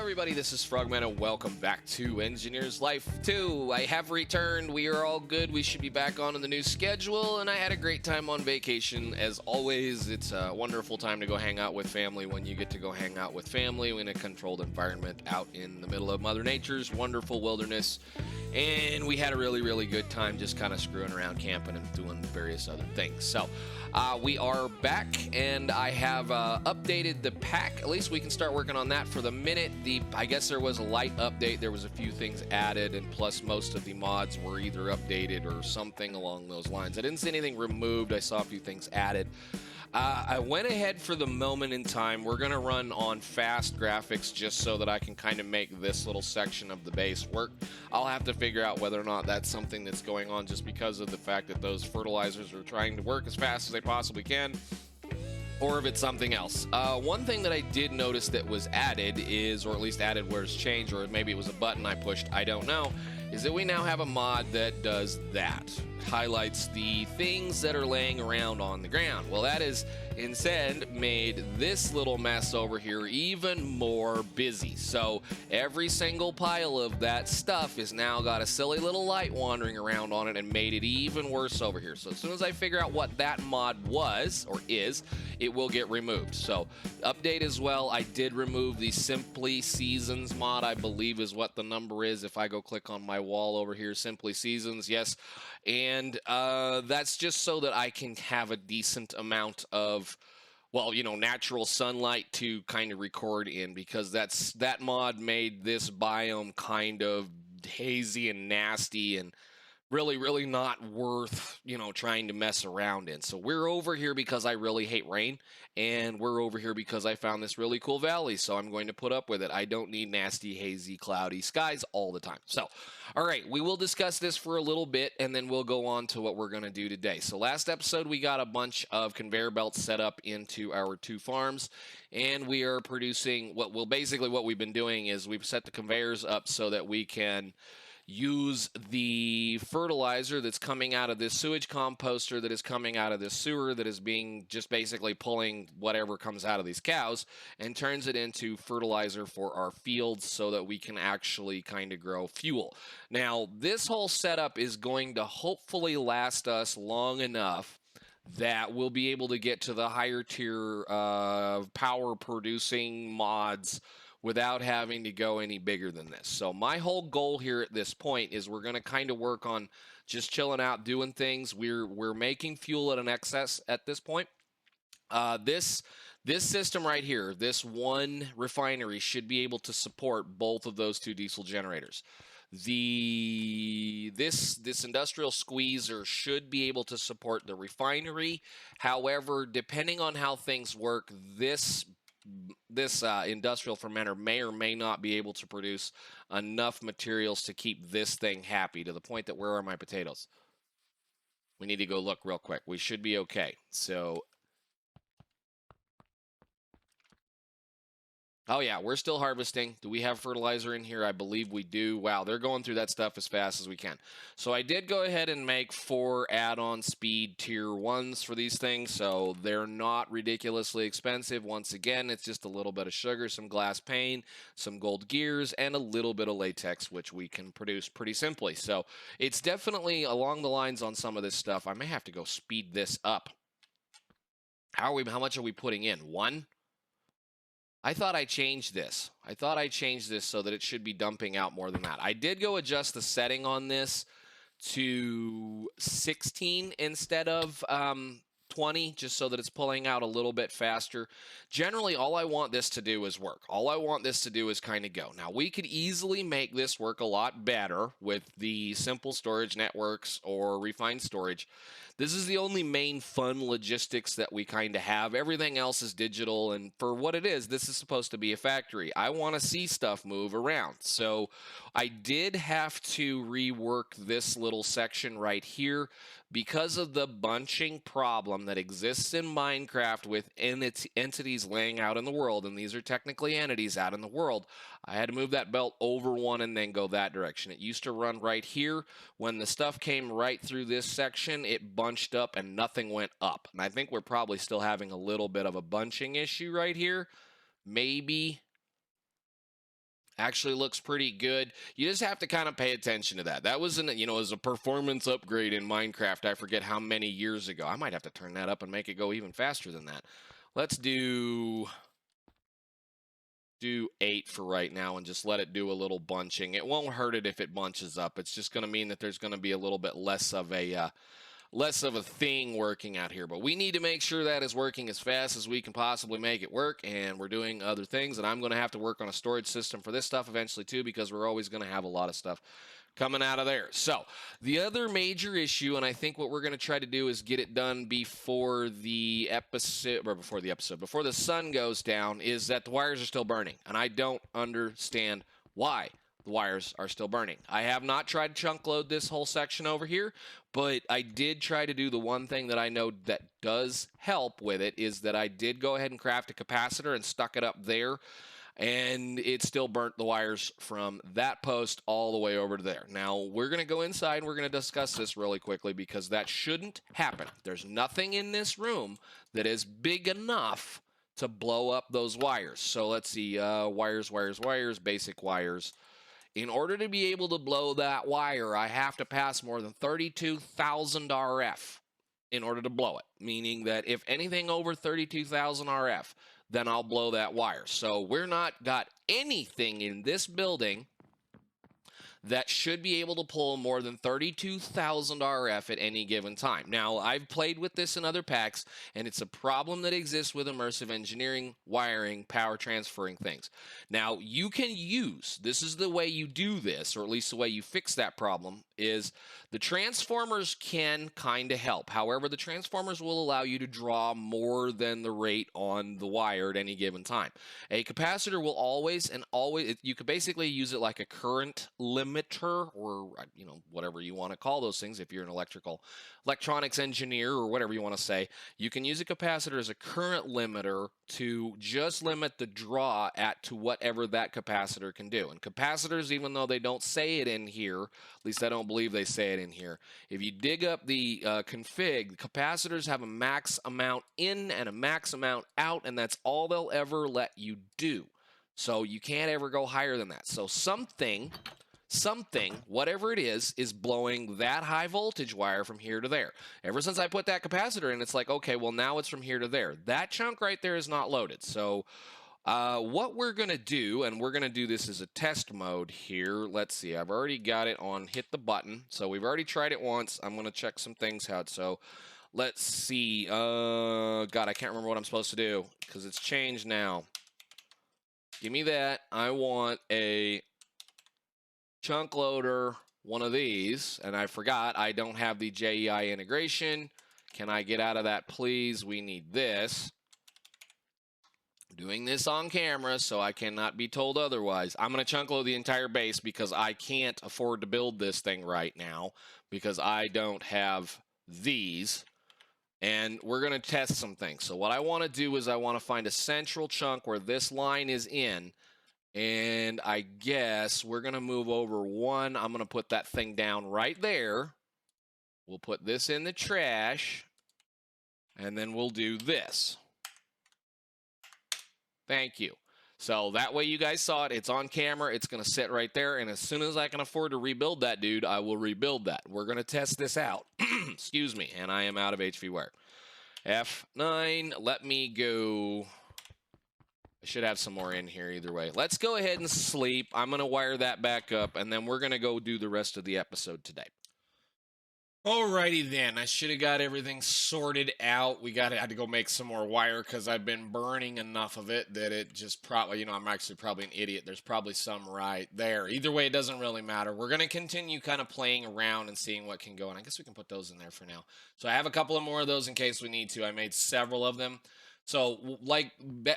everybody, this is Frogman and welcome back to Engineer's Life 2. I have returned, we are all good, we should be back on in the new schedule, and I had a great time on vacation. As always, it's a wonderful time to go hang out with family when you get to go hang out with family in a controlled environment out in the middle of Mother Nature's wonderful wilderness. And we had a really good time just kind of screwing around, camping, and doing various other things. So we are back, and I have updated the pack. At least we can start working on that for the minute. I guess there was a light update. There was a few things added, and plus most of the mods were either updated or something along those lines. I didn't see anything removed. I saw a few things added. I went ahead for the moment in time. We're going to run on fast graphics just so that I can kind of make this little section of the base work. I'll have to figure out whether or not that's something that's going on just because of the fact that those fertilizers are trying to work as fast as they possibly can, or if it's something else. One thing that I did notice that was added is, or at least added where it's changed, or maybe it was a button I pushed, I don't know, is that we now have a mod that does that. Highlights the things that are laying around on the ground. Well, that is instead made this little mess over here even more busy. So every single pile of that stuff has now got a silly little light wandering around on it and made it even worse over here. So as soon as I figure out what that mod was or is, it will get removed. So update as well, I did remove the Simply Seasons mod, I believe is what the number is. If I go click on my wall over here, Simply Seasons, yes. And that's just so that I can have a decent amount of, well, you know, natural sunlight to kind of record in, because that mod made this biome kind of hazy and nasty and really not worth, you know, trying to mess around in. So we're over here because I really hate rain, and we're over here because I found this really cool valley, so I'm going to put up with it. I don't need nasty, hazy, cloudy skies all the time. So, all right, we will discuss this for a little bit, and then we'll go on to what we're going to do today. So last episode, we got a bunch of conveyor belts set up into our two farms, and we are producing what we've been doing is we've set the conveyors up so that we can use the fertilizer that's coming out of this sewage composter that is coming out of this sewer that is being just basically pulling whatever comes out of these cows and turns it into fertilizer for our fields so that we can actually kind of grow fuel. Now, this whole setup is going to hopefully last us long enough that we'll be able to get to the higher tier power producing mods without having to go any bigger than this. So my whole goal here at this point is we're going to kind of work on just chilling out, doing things. We're making fuel at an excess at this point. This system right here, this one refinery, should be able to support both of those two diesel generators. This industrial squeezer should be able to support the refinery. However, depending on how things work, this industrial fermenter may or may not be able to produce enough materials to keep this thing happy, to the point that, where are my potatoes? We need to go look real quick. We should be okay. So, oh yeah, we're still harvesting. Do we have fertilizer in here? I believe we do. Wow, they're going through that stuff as fast as we can. So I did go ahead and make 4 add-on speed tier 1s for these things, so they're not ridiculously expensive. Once again, it's just a little bit of sugar, some glass pane, some gold gears, and a little bit of latex, which we can produce pretty simply. So it's definitely along the lines on some of this stuff. I may have to go speed this up. How much are we putting in? 1? I thought I changed this. I thought I changed this so that it should be dumping out more than that. I did go adjust the setting on this to 16 instead of 20, just so that it's pulling out a little bit faster. Generally, all I want this to do is work. All I want this to do is kind of go. Now, we could easily make this work a lot better with the simple storage networks or refined storage. This is the only main fun logistics that we kind of have. Everything else is digital, and for what it is, this is supposed to be a factory. I want to see stuff move around. So I did have to rework this little section right here because of the bunching problem that exists in Minecraft with entities laying out in the world, and these are technically entities out in the world. I had to move that belt over one and then go that direction. It used to run right here. When the stuff came right through this section, it bunched up and nothing went up. And I think we're probably still having a little bit of a bunching issue right here. Maybe actually looks pretty good. You just have to kind of pay attention to that. That was as a performance upgrade in Minecraft. I forget how many years ago. I might have to turn that up and make it go even faster than that. Let's do 8 for right now and just let it do a little bunching. It won't hurt it if it bunches up. It's just going to mean that there's going to be a little bit less of a thing working out here. But we need to make sure that is working as fast as we can possibly make it work, and we're doing other things, and I'm going to have to work on a storage system for this stuff eventually too, because we're always going to have a lot of stuff coming out of there. So the other major issue, and I think what we're going to try to do is get it done before the sun goes down, is that the wires are still burning, and I don't understand why the wires are still burning. I have not tried to chunk load this whole section over here, but I did try to do the one thing that I know that does help with it, is that I did go ahead and craft a capacitor and stuck it up there, and it still burnt the wires from that post all the way over to there. Now, we're going to go inside and we're going to discuss this really quickly, because that shouldn't happen. There's nothing in this room that is big enough to blow up those wires. So let's see, wires, basic wires. In order to be able to blow that wire, I have to pass more than 32,000 RF in order to blow it, meaning that if anything over 32,000 RF, then I'll blow that wire. So we're not got anything in this building that should be able to pull more than 32,000 RF at any given time. Now, I've played with this in other packs, and it's a problem that exists with immersive engineering, wiring, power transferring things. Now, you can use, this is the way you do this, or at least the way you fix that problem, is the transformers can kind of help. However, the transformers will allow you to draw more than the rate on the wire at any given time. A capacitor will always, you could basically use it like a current limiter, or whatever you want to call those things. If you're an electronics engineer, or whatever you want to say, you can use a capacitor as a current limiter to just limit the draw to whatever that capacitor can do. And capacitors, even though they don't say it in here, at least I don't believe they say it in here, if you dig up the config, capacitors have a max amount in and a max amount out, and that's all they'll ever let you do. So you can't ever go higher than that. So something, whatever it is blowing that high voltage wire from here to there. Ever since I put that capacitor in, it's like, okay, well, now it's from here to there. That chunk right there is not loaded. So what we're going to do, and we're going to do this as a test mode here. Let's see. I've already got it on hit the button. So we've already tried it once. I'm going to check some things out. So let's see. God, I can't remember what I'm supposed to do because it's changed now. Give me that. I want a chunk loader, one of these, and I forgot I don't have the JEI integration. Can I get out of that, please? We need this. I'm doing this on camera, so I cannot be told otherwise. I'm going to chunk load the entire base because I can't afford to build this thing right now because I don't have these. And we're going to test some things. So what I want to do is I want to find a central chunk where this line is in. And I guess we're going to move over one. I'm going to put that thing down right there. We'll put this in the trash. And then we'll do this. Thank you. So that way you guys saw it. It's on camera. It's going to sit right there. And as soon as I can afford to rebuild that, dude, I will rebuild that. We're going to test this out. Excuse me. And I am out of HV wire. F9. Let me go. I should have some more in here either way. Let's go ahead and sleep. I'm going to wire that back up, and then we're going to go do the rest of the episode today. Alrighty then. I should have got everything sorted out. I had to go make some more wire because I've been burning enough of it that it just probably, I'm actually probably an idiot. There's probably some right there. Either way, it doesn't really matter. We're going to continue kind of playing around and seeing what can go. And I guess we can put those in there for now. So I have a couple of more of those in case we need to. I made several of them. So, like,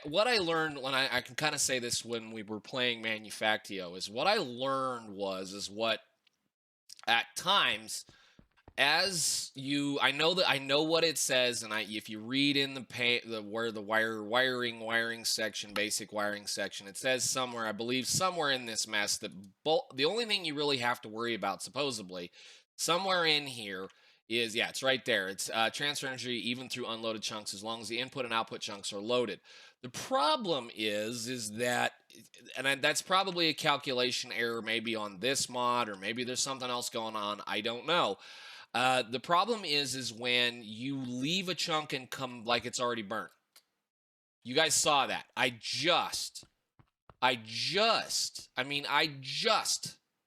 what I learned when I can kind of say this when we were playing Manufactio is what I learned is what at times I know what it says, and if you read in the wiring section, basic wiring section, it says somewhere, I believe somewhere in this mess that the only thing you really have to worry about supposedly somewhere in here is, yeah, it's right there. It's transfer energy even through unloaded chunks as long as the input and output chunks are loaded. The problem is that, that's probably a calculation error maybe on this mod, or maybe there's something else going on. I don't know. The problem is when you leave a chunk and come like it's already burnt. You guys saw that. I just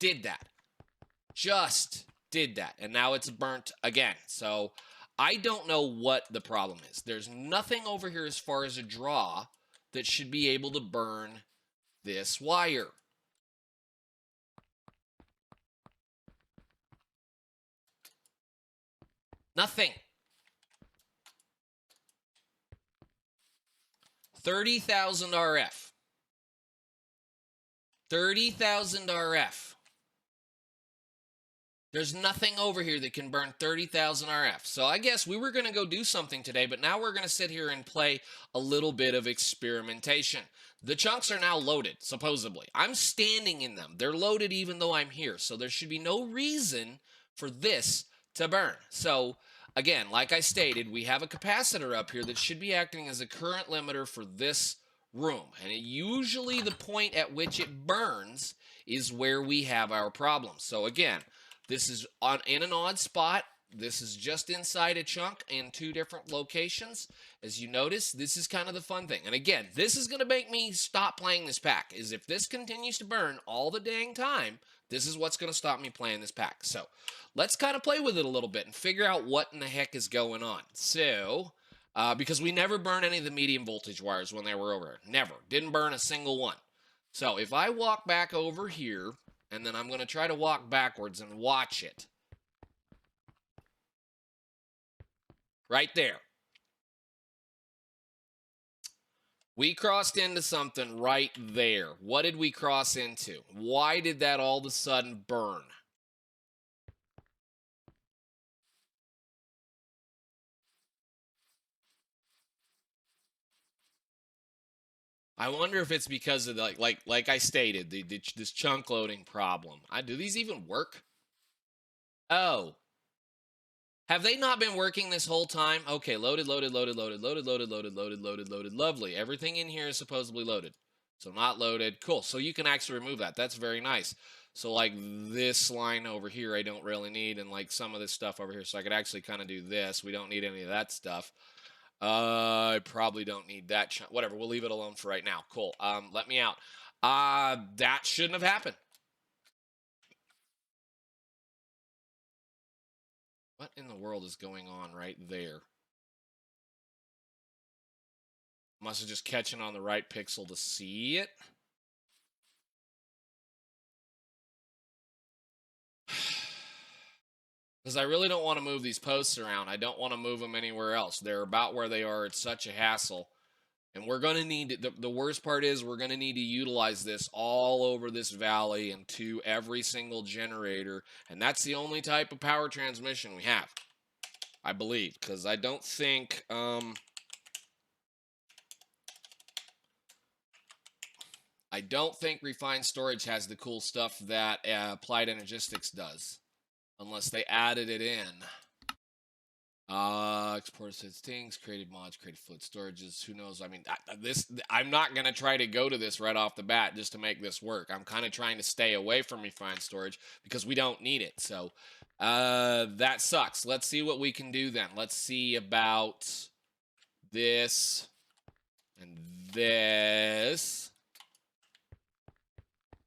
did that. Just did that. And now it's burnt again. So I don't know what the problem is. There's nothing over here as far as a draw that should be able to burn this wire. Nothing. 30,000 RF. 30,000 RF. There's nothing over here that can burn 30,000 RF. So I guess we were going to go do something today, but now we're going to sit here and play a little bit of experimentation. The chunks are now loaded, supposedly. I'm standing in them. They're loaded even though I'm here. So there should be no reason for this to burn. So again, like I stated, we have a capacitor up here that should be acting as a current limiter for this room. And usually the point at which it burns is where we have our problem. So again, this is in an odd spot. This is just inside a chunk in two different locations. As you notice, this is kind of the fun thing. And again, this is going to make me stop playing this pack, is if this continues to burn all the dang time, this is what's going to stop me playing this pack. So let's kind of play with it a little bit and figure out what in the heck is going on. So, because we never burned any of the medium voltage wires when they were over there. Never. Didn't burn a single one. So if I walk back over here, and then I'm going to try to walk backwards and watch it. Right there. We crossed into something right there. What did we cross into? Why did that all of a sudden burn? I wonder if it's because of the, like I stated, this chunk loading problem. Do these even work? Oh. Have they not been working this whole time? Okay, loaded, loaded, loaded, loaded, loaded, loaded, loaded, loaded, loaded, loaded. Lovely. Everything in here is supposedly loaded. So not loaded. Cool. So you can actually remove that. That's very nice. So like this line over here, I don't really need, and like some of this stuff over here. So I could actually kind of do this. We don't need any of that stuff. I probably don't need that. Whatever. We'll leave it alone for right now. Cool. Let me out. That shouldn't have happened. What in the world is going on right there? Must have just catching on the right pixel to see it. Because I really don't want to move these posts around. I don't want to move them anywhere else. They're about where they are. It's such a hassle. And we're going to need, the worst part is we're going to need to utilize this all over this valley and to every single generator. And that's the only type of power transmission we have, I believe. Because I don't think, refined storage has the cool stuff that applied energistics does. Unless they added it in. Exported things, created mods, created fluid storages. Who knows? I mean, I'm not going to try to go to this right off the bat just to make this work. I'm kind of trying to stay away from refined storage because we don't need it. So, that sucks. Let's see what we can do then. Let's see about this and this.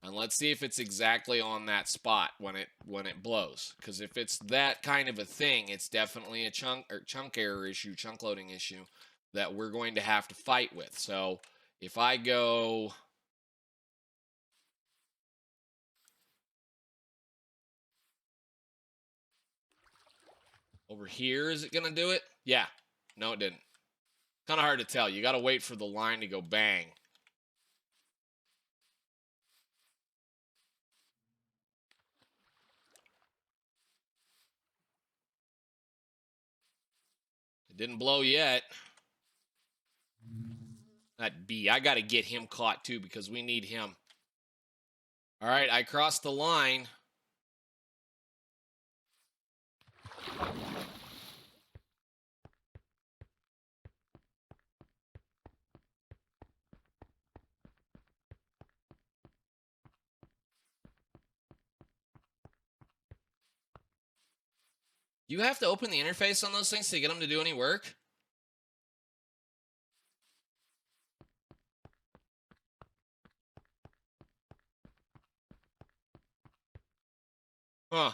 And let's see if it's exactly on that spot when it blows. Because if it's that kind of a thing, it's definitely a chunk error issue, chunk loading issue that we're going to have to fight with. So if I go over here, is it going to do it? Yeah. No, it didn't. Kind of hard to tell. You got to wait for the line to go bang. It didn't blow yet. That B, I got to get him caught too because we need him. All right, I crossed the line. You have to open the interface on those things to get them to do any work? Huh.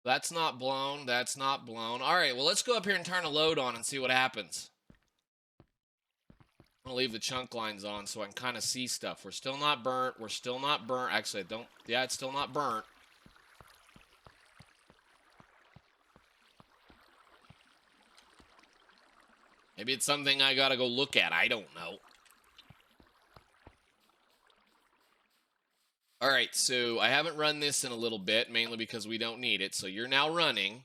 That's not blown. That's not blown. All right, well, let's go up here and turn a load on and see what happens. I'm gonna leave the chunk lines on so I can kind of see stuff. We're still not burnt. We're still not burnt. Actually, I don't. Yeah, it's still not burnt. Maybe it's something I gotta go look at. I don't know. All right, so I haven't run this in a little bit, mainly because we don't need it. So you're now running.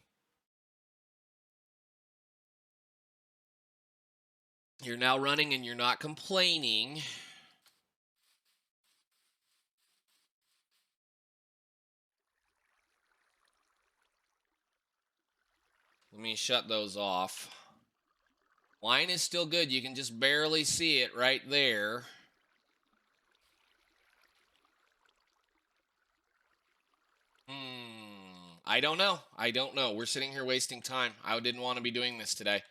You're now running and you're not complaining. Let me shut those off. Line is still good. You can just barely see it right there. I don't know. I don't know. We're sitting here wasting time. I didn't want to be doing this today.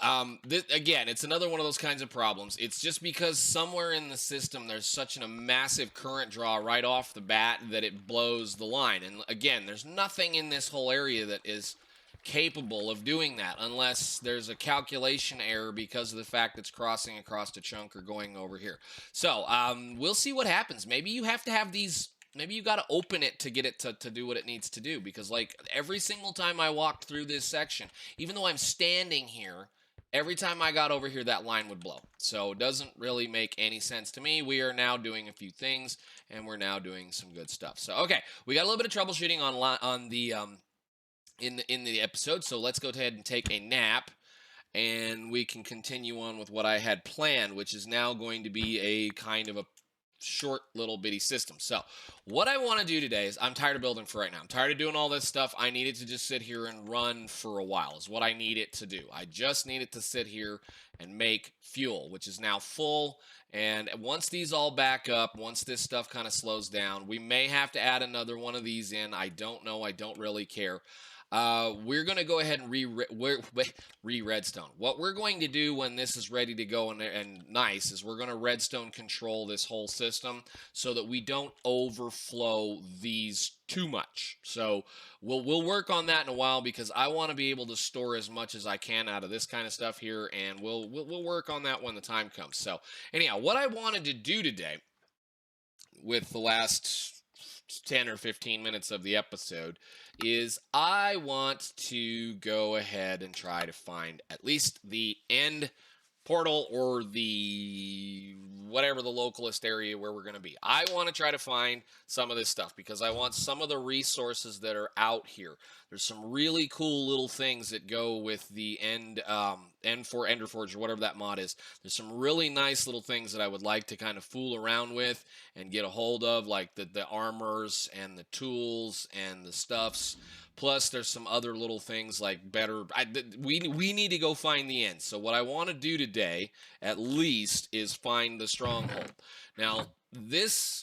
Again, it's another one of those kinds of problems. It's just because somewhere in the system there's such a massive current draw right off the bat that it blows the line. And again, there's nothing in this whole area that is capable of doing that unless there's a calculation error because of the fact it's crossing across a chunk or going over here. So we'll see what happens. Maybe you have to have these. Maybe you got to open it to get it to do what it needs to do, because like every single time I walked through this section, even though I'm standing here, every time I got over here, that line would blow. So it doesn't really make any sense to me. We are now doing a few things, and we're now doing some good stuff. So, okay, we got a little bit of troubleshooting on the in the episode. So let's go ahead and take a nap, and we can continue on with what I had planned, which is now going to be a kind of a short little bitty system. So what I want to do today is, I'm tired of building for right now. I'm tired of doing all this stuff. I need it to just sit here and run for a while is what I need it to do. I just need it to sit here and make fuel, which is now full. And once these all back up, once this stuff kind of slows down, we may have to add another one of these in. I don't know. I don't really care. We're going to go ahead and re-redstone. What we're going to do when this is ready to go and nice is we're going to redstone control this whole system so that we don't overflow these too much. So we'll work on that in a while, because I want to be able to store as much as I can out of this kind of stuff here, and we'll work on that when the time comes. So anyhow, what I wanted to do today with the last 10 or 15 minutes of the episode is I want to go ahead and try to find at least the end portal, or the whatever the localist area where we're going to be. I want to try to find some of this stuff because I want some of the resources that are out here. There's some really cool little things that go with the end for Enderforge, or whatever that mod is. There's some really nice little things that I would like to kind of fool around with and get a hold of, like the armors and the tools and the stuffs. Plus, there's some other little things like we need to go find the end. So what I want to do today, at least, is find the Stronghold. Now,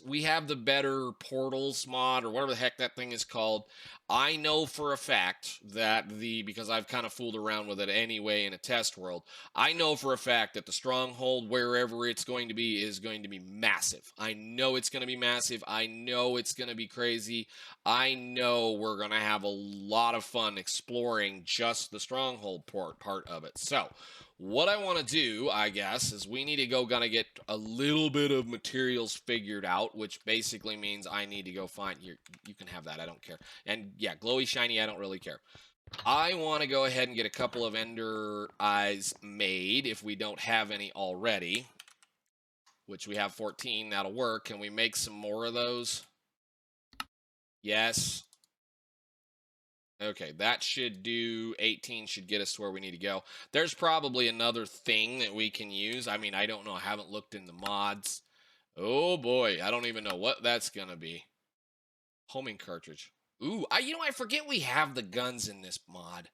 we have the better portals mod, or whatever the heck that thing is called. I know for a fact that because I've kind of fooled around with it anyway in a test world, I know for a fact that the Stronghold, wherever it's going to be, is going to be massive. I know it's going to be massive. I know it's going to be crazy. I know we're going to have a lot of fun exploring just the Stronghold part of it. So what I want to do, I guess, is we need to go get a little bit of materials figured out, which basically means I need to go find here. You can have that. I don't care. And yeah, glowy shiny, I don't really care. I want to go ahead and get a couple of ender eyes made if we don't have any already, which we have 14. That'll work. Can we make some more of those? Yes. Okay, that should do 18, should get us to where we need to go. There's probably another thing that we can use. I mean, I don't know. I haven't looked in the mods. Oh boy, I don't even know what that's going to be. Homing cartridge. Ooh, I forget we have the guns in this mod.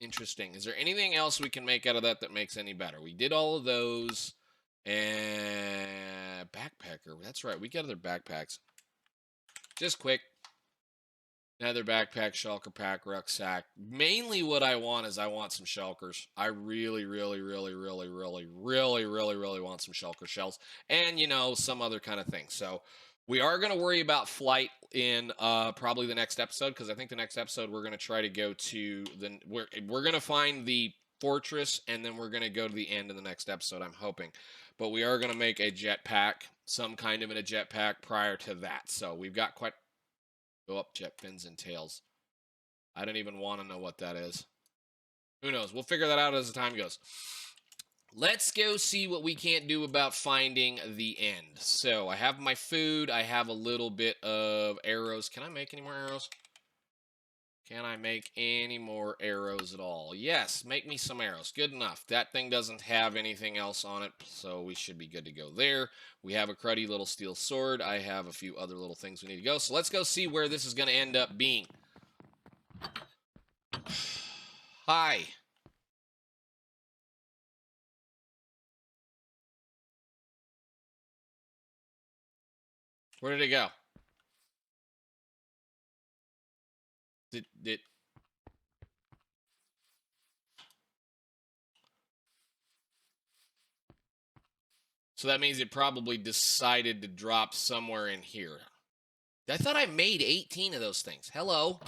Interesting. Is there anything else we can make out of that makes any better? We did all of those. And backpacker. That's right. We got other backpacks. Just quick. Nether backpack, shulker pack, rucksack. Mainly what I want is I want some shulkers. I really want some shulker shells. And, you know, some other kind of thing. So we are going to worry about flight in probably the next episode, because I think the next episode we're going to try to go to the... We're going to find the fortress, and then we're going to go to the end of the next episode, I'm hoping. But we are going to make a jetpack, some kind of a jetpack prior to that. So we've got quite... Go up, jet fins and tails. I don't even want to know what that is. Who knows? We'll figure that out as the time goes. Let's go see what we can't do about finding the end. So I have my food. I have a little bit of arrows. Can I make any more arrows? Can I make any more arrows at all? Yes, make me some arrows. Good enough. That thing doesn't have anything else on it, so we should be good to go there. We have a cruddy little steel sword. I have a few other little things we need to go. So let's go see where this is going to end up being. Hi. Where did it go? Did So that means it probably decided to drop somewhere in here. I thought I made 18 of those things. Hello.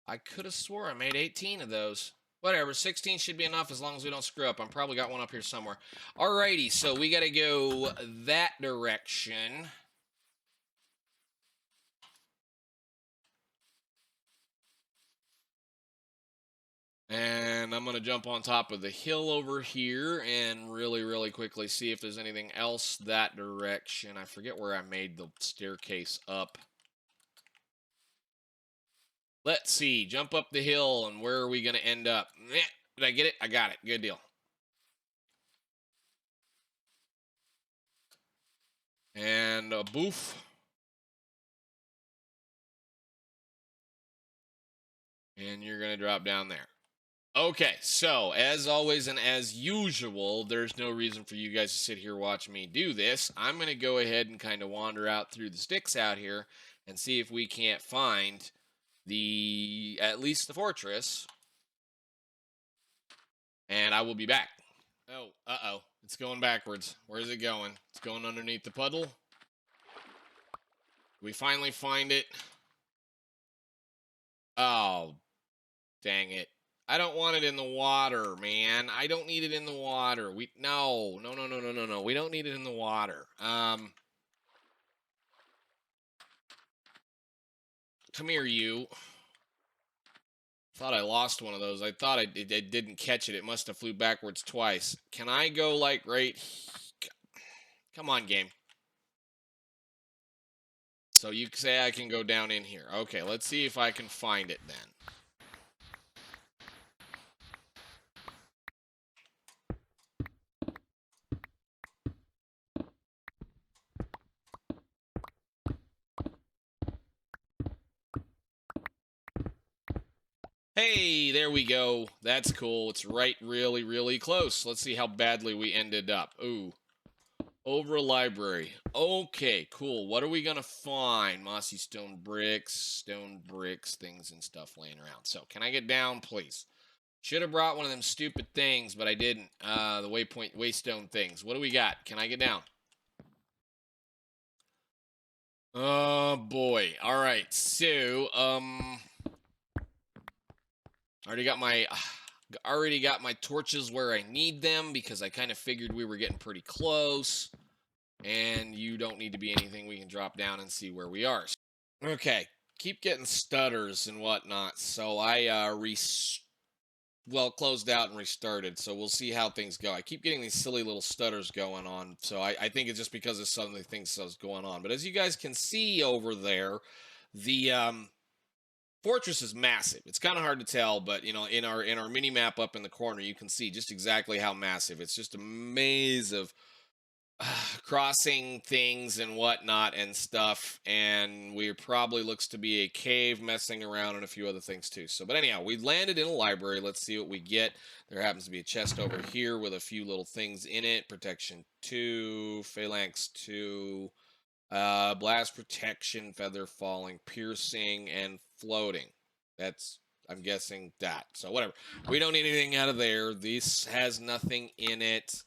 I could have swore I made 18 of those. Whatever, 16 should be enough as long as we don't screw up. I'm probably got one up here somewhere. Alrighty, so we got to go that direction. And I'm going to jump on top of the hill over here and really quickly see if there's anything else that direction. I forget where I made the staircase up. Let's see. Jump up the hill, and where are we going to end up? Did I get it? I got it. Good deal. And a boof. And you're going to drop down there. Okay, so as always and as usual, there's no reason for you guys to sit here watching me do this. I'm going to go ahead and kind of wander out through the sticks out here and see if we can't find at least the fortress. And I will be back. Oh, uh-oh. It's going backwards. Where's it going? It's going underneath the puddle. We finally find it. Oh, dang it. I don't want it in the water, man. I don't need it in the water. No. We don't need it in the water. Come here, you. Thought I lost one of those. I thought I didn't catch it. It must have flew backwards twice. Can I go like right? Come on, game. So you say I can go down in here. Okay, let's see if I can find it then. Hey, there we go. That's cool. It's right really close. Let's see how badly we ended up. Ooh. Over a library. Okay, cool. What are we going to find? Mossy stone bricks, things and stuff laying around. So, can I get down, please? Should have brought one of them stupid things, but I didn't. The waystone things. What do we got? Can I get down? Oh, boy. All right. So, already got my torches where I need them because I kind of figured we were getting pretty close. And you don't need to be anything. We can drop down and see where we are. Okay, keep getting stutters and whatnot. So I closed out and restarted. So we'll see how things go. I keep getting these silly little stutters going on. So I think it's just because of some of the things that's going on. But as you guys can see over there, the fortress is massive. It's kind of hard to tell, but you know, in our mini map up in the corner, you can see just exactly how massive. It's just a maze of crossing things and whatnot and stuff, and we probably looks to be a cave messing around and a few other things too. So, but anyhow, we landed in a library. Let's see what we get. There happens to be a chest over here with a few little things in it. Protection 2, phalanx 2, blast protection, feather falling, piercing, and floating. That's, I'm guessing that. So whatever. We don't need anything out of there. This has nothing in it.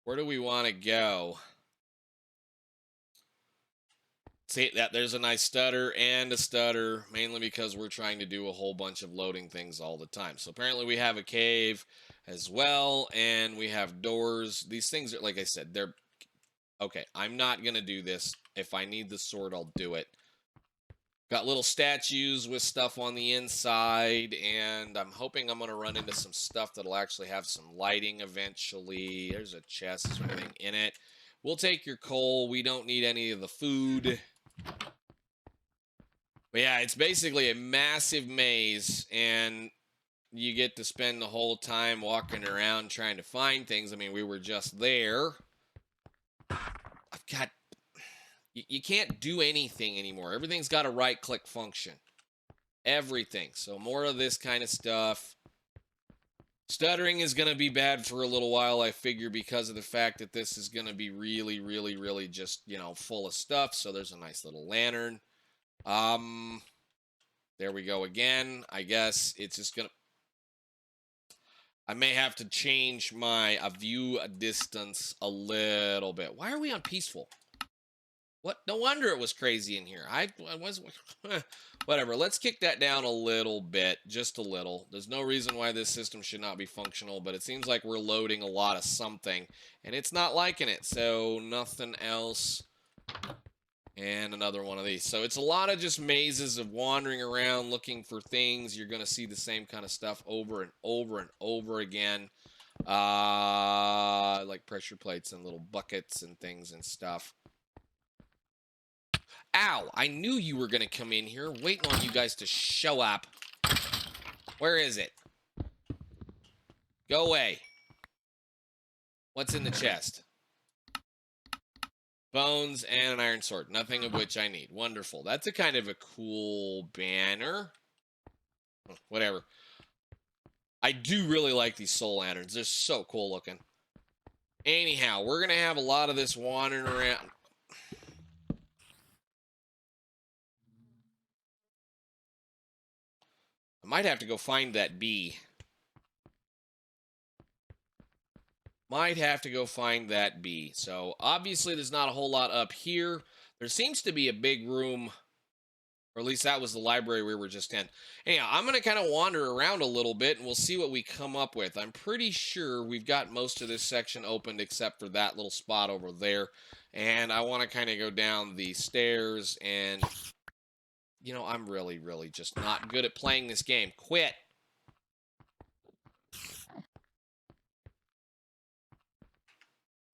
Where do we want to go? See that there's a nice stutter and a stutter, mainly because we're trying to do a whole bunch of loading things all the time. So apparently we have a cave as well, and we have doors. These things are, like I said, they're okay. I'm not gonna do this. If I need the sword, I'll do it. Got little statues with stuff on the inside, and I'm hoping I'm going to run into some stuff that'll actually have some lighting eventually. There's a chest. Is there anything in it? We'll take your coal. We don't need any of the food. But yeah, it's basically a massive maze, and you get to spend the whole time walking around trying to find things. I mean, we were just there. I've got... You can't do anything anymore. Everything's got a right-click function. Everything. So more of this kind of stuff. Stuttering is going to be bad for a little while, I figure, because of the fact that this is going to be really, really, really just, you know, full of stuff. So there's a nice little lantern. There we go again. I guess it's just going to... I may have to change my view distance a little bit. Why are we on peaceful? What? No wonder it was crazy in here. I was... Whatever. Let's kick that down a little bit. Just a little. There's no reason why this system should not be functional, but it seems like we're loading a lot of something, and it's not liking it. So nothing else. And another one of these. So it's a lot of just mazes of wandering around looking for things. You're going to see the same kind of stuff over and over and over again. Like pressure plates and little buckets and things and stuff. Ow! I knew you were going to come in here. Waiting on you guys to show up. Where is it? Go away. What's in the chest? Bones and an iron sword. Nothing of which I need. Wonderful. That's a kind of a cool banner. Whatever. I do really like these soul lanterns. They're so cool looking. Anyhow, we're going to have a lot of this wandering around. I might have to go find that bee. Might have to go find that bee. So, obviously, there's not a whole lot up here. There seems to be a big room, or at least that was the library we were just in. Anyhow, I'm going to kind of wander around a little bit, and we'll see what we come up with. I'm pretty sure we've got most of this section opened except for that little spot over there. And I want to kind of go down the stairs and... You know, I'm really, really just not good at playing this game. Quit.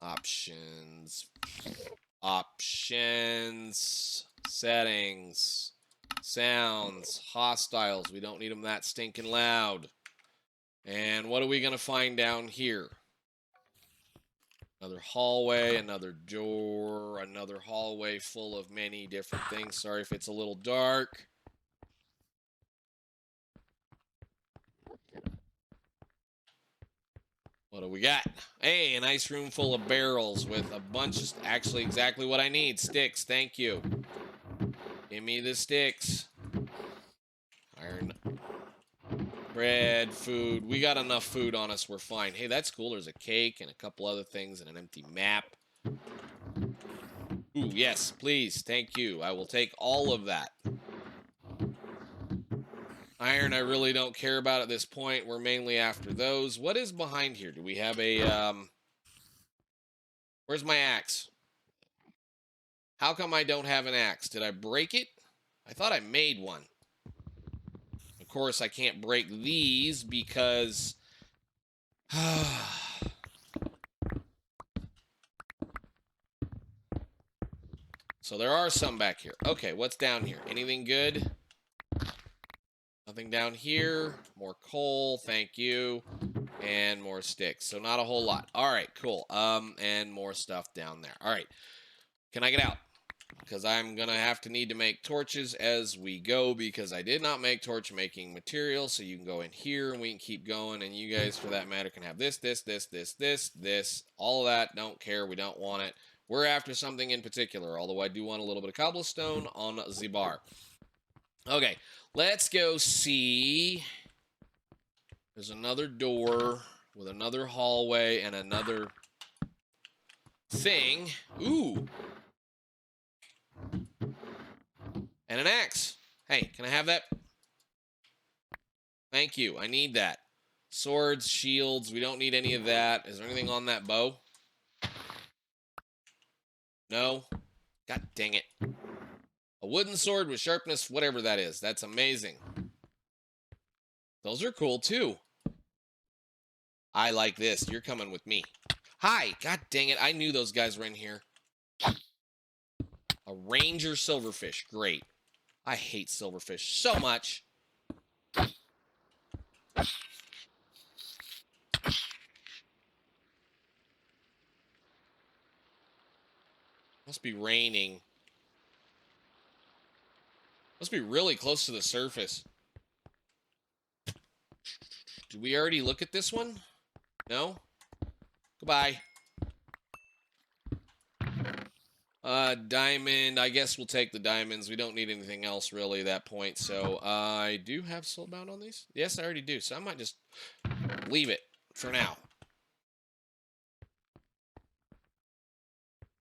Options. Options. Settings. Sounds. Hostiles. We don't need them that stinking loud. And what are we going to find down here? Another hallway, another door, another hallway full of many different things. Sorry if it's a little dark. What do we got? Hey, a nice room full of barrels with a bunch of... Actually, exactly what I need. Sticks, thank you. Give me the sticks. Iron. Bread, food. We got enough food on us. We're fine. Hey, that's cool. There's a cake and a couple other things and an empty map. Ooh, yes, please. Thank you. I will take all of that. Iron, I really don't care about at this point. We're mainly after those. What is behind here? Do we have a, Where's my axe? How come I don't have an axe? Did I break it? I thought I made one. Of course, I can't break these because... So there are some back here. Okay, what's down here? Anything good? Nothing down here. More coal, thank you. and more sticks. So not a whole lot. All right, cool. And more stuff down there. All right. Can I get out? Because I'm going to have to need to make torches as we go, because I did not make torch making material. So you can go in here and we can keep going. And you guys, for that matter, can have this, all of that. Don't care. We don't want it. We're after something in particular, although I do want a little bit of cobblestone on the bar. Okay, let's go see. There's another door with another hallway and another thing. Ooh. And an axe. Hey, can I have that? Thank you. I need that. Swords, shields. We don't need any of that. Is there anything on that bow? No? God dang it. A wooden sword with sharpness, whatever that is. That's amazing. Those are cool, too. I like this. You're coming with me. Hi! God dang it. I knew those guys were in here. A ranger silverfish. Great. I hate silverfish so much. Must be raining. Must be really close to the surface. Did we already look at this one? No? Goodbye. Diamond. I guess we'll take the diamonds. We don't need anything else really at that point. So, I do have soulbound on these? Yes, I already do. So I might just leave it for now.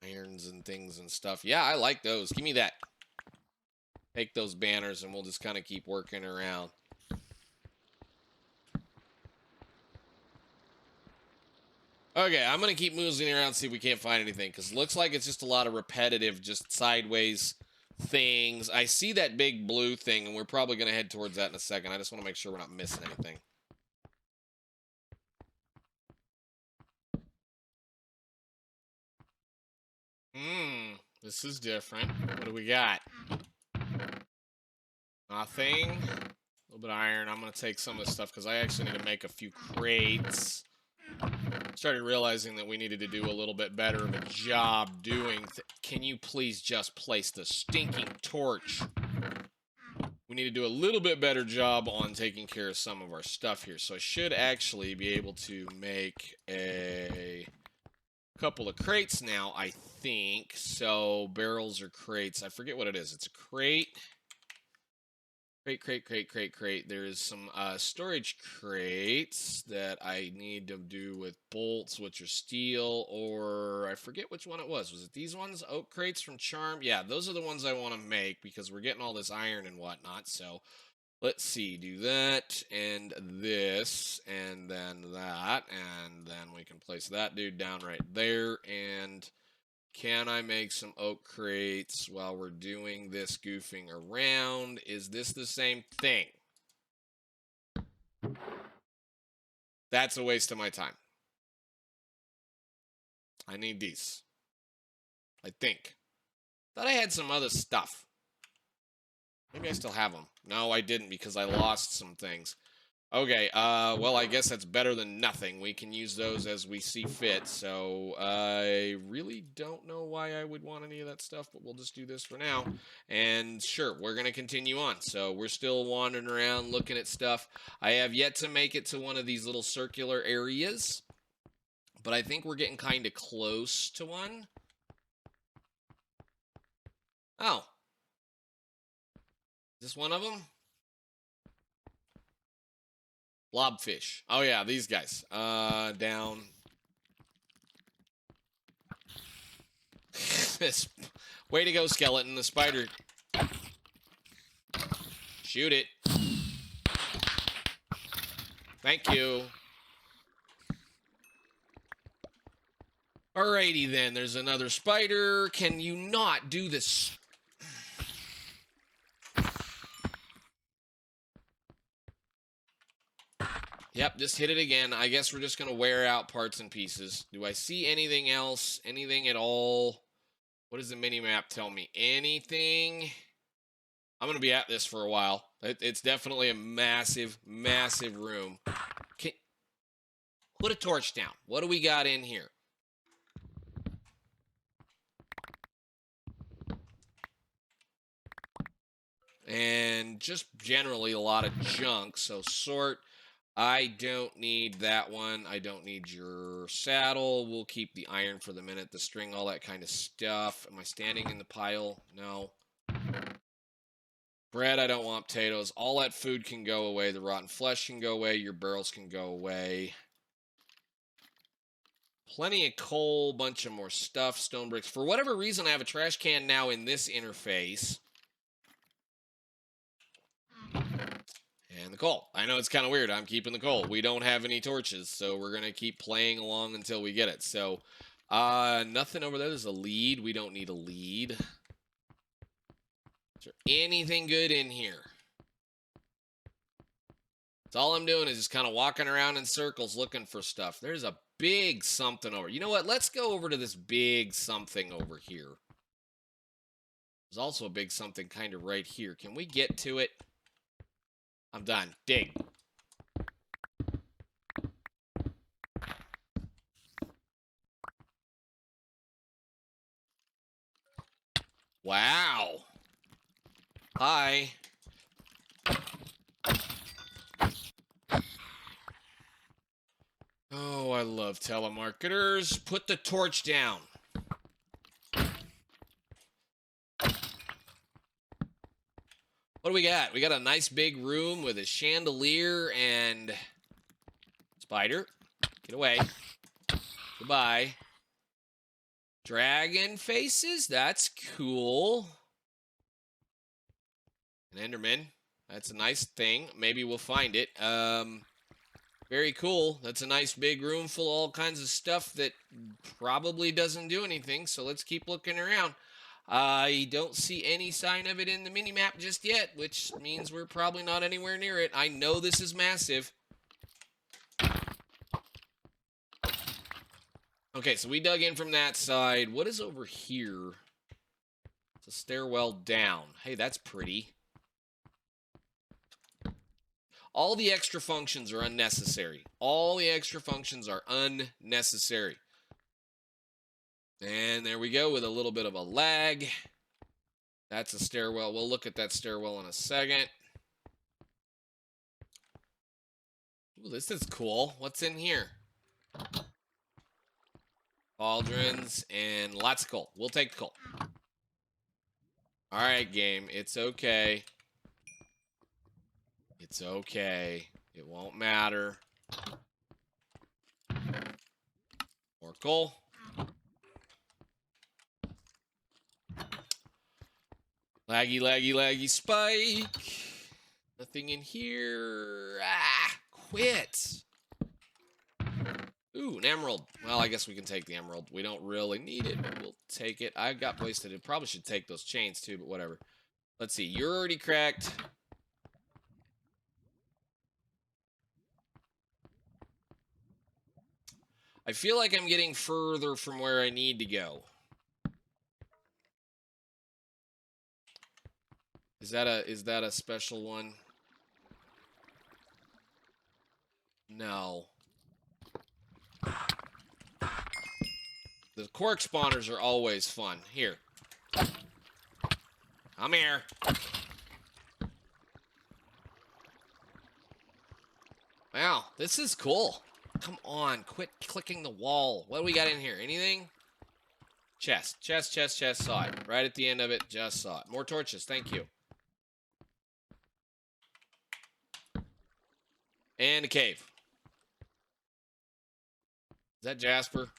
Irons and things and stuff. Yeah, I like those. Give me that. Take those banners and we'll just kind of keep working around. Okay, I'm going to keep moving around, see if we can't find anything, because it looks like it's just a lot of repetitive, just sideways things. I see that big blue thing, and we're probably going to head towards that in a second. I just want to make sure we're not missing anything. This is different. What do we got? Nothing. A little bit of iron. I'm going to take some of this stuff, because I actually need to make a few crates. Started realizing that we needed to do a little bit better of a job doing. Can you please just place the stinking torch? We need to do a little bit better job on taking care of some of our stuff here. So I should actually be able to make a couple of crates now, I think. So barrels or crates. I forget what it is. It's a crate. Crate. There's some storage crates that I need to do with bolts, which are steel, or I forget which one it was. Was it these ones? Oak crates from Charm? Yeah, those are the ones I want to make because we're getting all this iron and whatnot. So let's see. Do that and this and then that. And then we can place that dude down right there. And can I make some oak crates while we're doing this goofing around? Is this the same thing? That's a waste of my time. I need these. I think. Thought I had some other stuff. Maybe I still have them. No, I didn't because I lost some things. Okay, well, I guess that's better than nothing. We can use those as we see fit, so I really don't know why I would want any of that stuff, but we'll just do this for now. And sure, we're going to continue on. So we're still wandering around looking at stuff. I have yet to make it to one of these little circular areas, but I think we're getting kind of close to one. Oh. Is this one of them? Blobfish. Oh, yeah, these guys. Down. This. Way to go, skeleton. The spider. Shoot it. Thank you. Alrighty, then. There's another spider. Can you not do this? Yep, just hit it again. I guess we're just going to wear out parts and pieces. Do I see anything else? Anything at all? What does the mini-map tell me? Anything? I'm going to be at this for a while. It's definitely a massive, massive room. Put a torch down. What do we got in here? And just generally a lot of junk. So sort. I don't need that one. I don't need your saddle. We'll keep the iron for the minute, the string, all that kind of stuff. Am I standing in the pile? No. Bread, I don't want. Potatoes. All that food can go away. The rotten flesh can go away. Your barrels can go away. Plenty of coal, bunch of more stuff, stone bricks. For whatever reason, I have a trash can now in this interface. And the coal. I know it's kind of weird. I'm keeping the coal. We don't have any torches, so we're going to keep playing along until we get it. So, nothing over there. There's a lead. We don't need a lead. Is there anything good in here? That's all I'm doing is just kind of walking around in circles looking for stuff. There's a big something over. You know what? Let's go over to this big something over here. There's also a big something kind of right here. Can we get to it? I'm done. Dig. Wow. Hi. Oh, I love telemarketers. Put the torch down. What do we got? We got a nice big room with a chandelier and... Spider. Get away. Goodbye. Dragon faces? That's cool. An Enderman. That's a nice thing. Maybe we'll find it. Very cool. That's a nice big room full of all kinds of stuff that probably doesn't do anything, so let's keep looking around. I don't see any sign of it in the minimap just yet, which means we're probably not anywhere near it. I know this is massive. Okay, so we dug in from that side. What is over here? It's a stairwell down. Hey, that's pretty. All the extra functions are unnecessary. All the extra functions are unnecessary. And there we go with a little bit of a lag. That's a stairwell. We'll look at that stairwell in a second. Ooh, this is cool. What's in here? Cauldrons and lots of coal. We'll take the coal. All right, game. It's okay. It's okay. It won't matter. More coal. Laggy, laggy, laggy spike. Nothing in here. Ah, quit. Ooh, an emerald. Well, I guess we can take the emerald. We don't really need it, but we'll take it. I got wasted. It probably should take those chains too, but whatever. Let's see. You're already cracked. I feel like I'm getting further from where I need to go. Is that a special one? No. The quark spawners are always fun. Here. Come here. Wow, this is cool. Come on, quit clicking the wall. What do we got in here? Anything? Chest, chest, chest, chest. Saw it. Right at the end of it, just saw it. More torches, thank you. And a cave. Is that Jasper?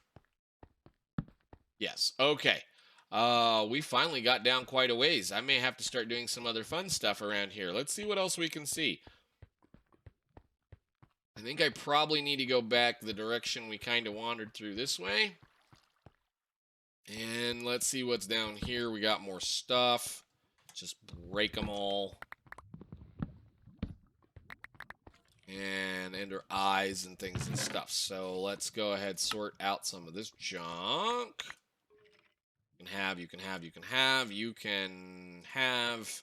Yes. Okay. We finally got down quite a ways. I may have to start doing some other fun stuff around here. Let's see what else we can see. I think I probably need to go back the direction we kind of wandered through this way. And let's see what's down here. We got more stuff. Just break them all. And ender eyes and things and stuff. So let's go ahead, sort out some of this junk. You can have, you can have, you can have, you can have.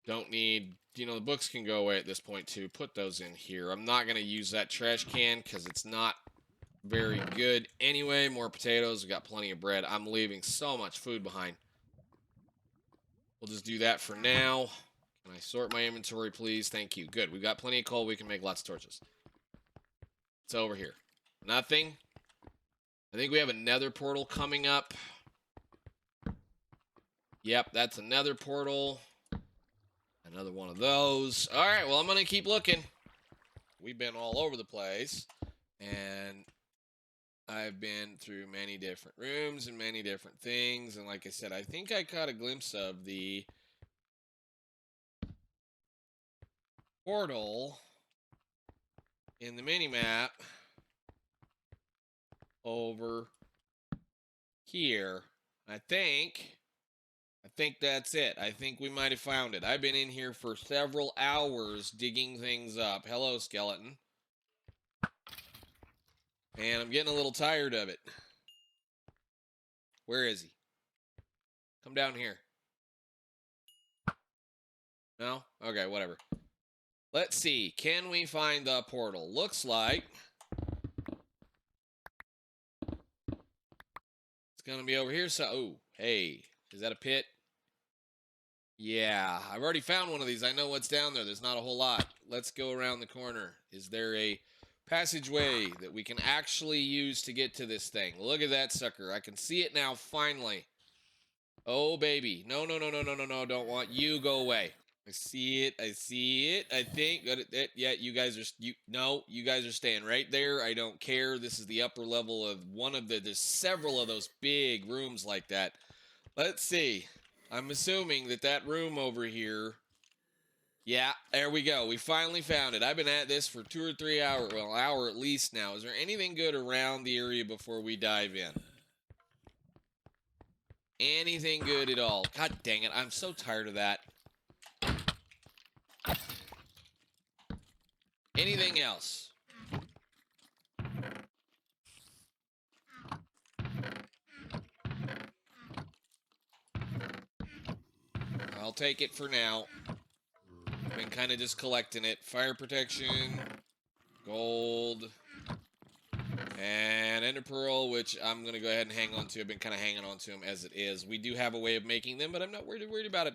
Don't need, you know, the books can go away at this point too. Put those in here. I'm not going to use that trash can because it's not very good. Anyway, more potatoes. We got plenty of bread. I'm leaving so much food behind. We'll just do that for now. Can I sort my inventory, please? Thank you. Good. We've got plenty of coal. We can make lots of torches. It's over here. Nothing. I think we have another portal coming up. Yep, that's another portal. Another one of those. All right, well, I'm going to keep looking. We've been all over the place. And I've been through many different rooms and many different things. And like I said, I think I caught a glimpse of the portal in the mini-map over here. I think that's it. I think we might have found it. I've been in here for several hours digging things up. Hello, skeleton. And I'm getting a little tired of it. Where is he? Come down here. No? Okay, whatever. Let's see. Can we find the portal? Looks like it's going to be over here. So, oh, hey. Is that a pit? Yeah, I've already found one of these. I know what's down there. There's not a whole lot. Let's go around the corner. Is there a passageway that we can actually use to get to this thing? Look at that sucker. I can see it now, finally. Oh, baby. No, no, no, no, no, no, no. Don't want you. Go away. I see it. I see it. I think. Yeah, you guys are... you guys are staying right there. I don't care. This is the upper level of one of the... There's several of those big rooms like that. Let's see. I'm assuming that room over here... Yeah, there we go. We finally found it. I've been at this for 2 or 3 hours. Well, an hour at least now. Is there anything good around the area before we dive in? Anything good at all? God dang it. I'm so tired of that. Anything else? I'll take it for now. Been kind of just collecting it. Fire protection, gold, and ender pearl, which I'm going to go ahead and hang on to. I've been kind of hanging on to them as it is. We do have a way of making them, but I'm not worried about it.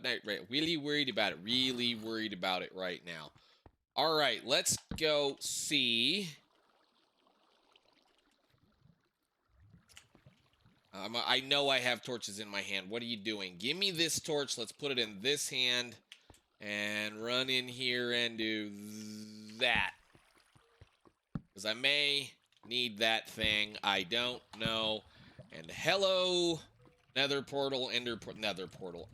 Really worried about it. Really worried about it right now. All right, let's go see. I know I have torches in my hand. What are you doing? Give me this torch. Let's put it in this hand. And run in here and do that. Because I may need that thing. I don't know. And hello, nether portal, ender portal.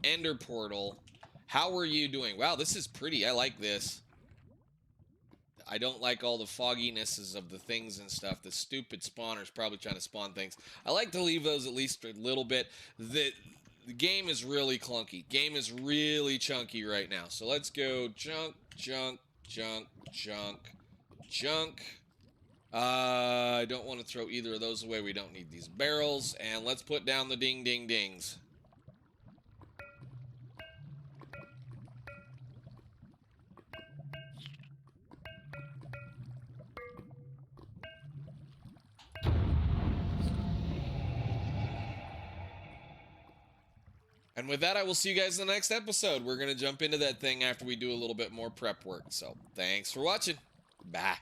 How are you doing? Wow, this is pretty. I like this. I don't like all the fogginesses of the things and stuff. The stupid spawners probably trying to spawn things. I like to leave those at least a little bit. The game is really clunky. Game is really chunky right now. So let's go junk. I don't want to throw either of those away. We don't need these barrels. And let's put down the ding ding dings. And with that, I will see you guys in the next episode. We're going to jump into that thing after we do a little bit more prep work. So, thanks for watching. Bye.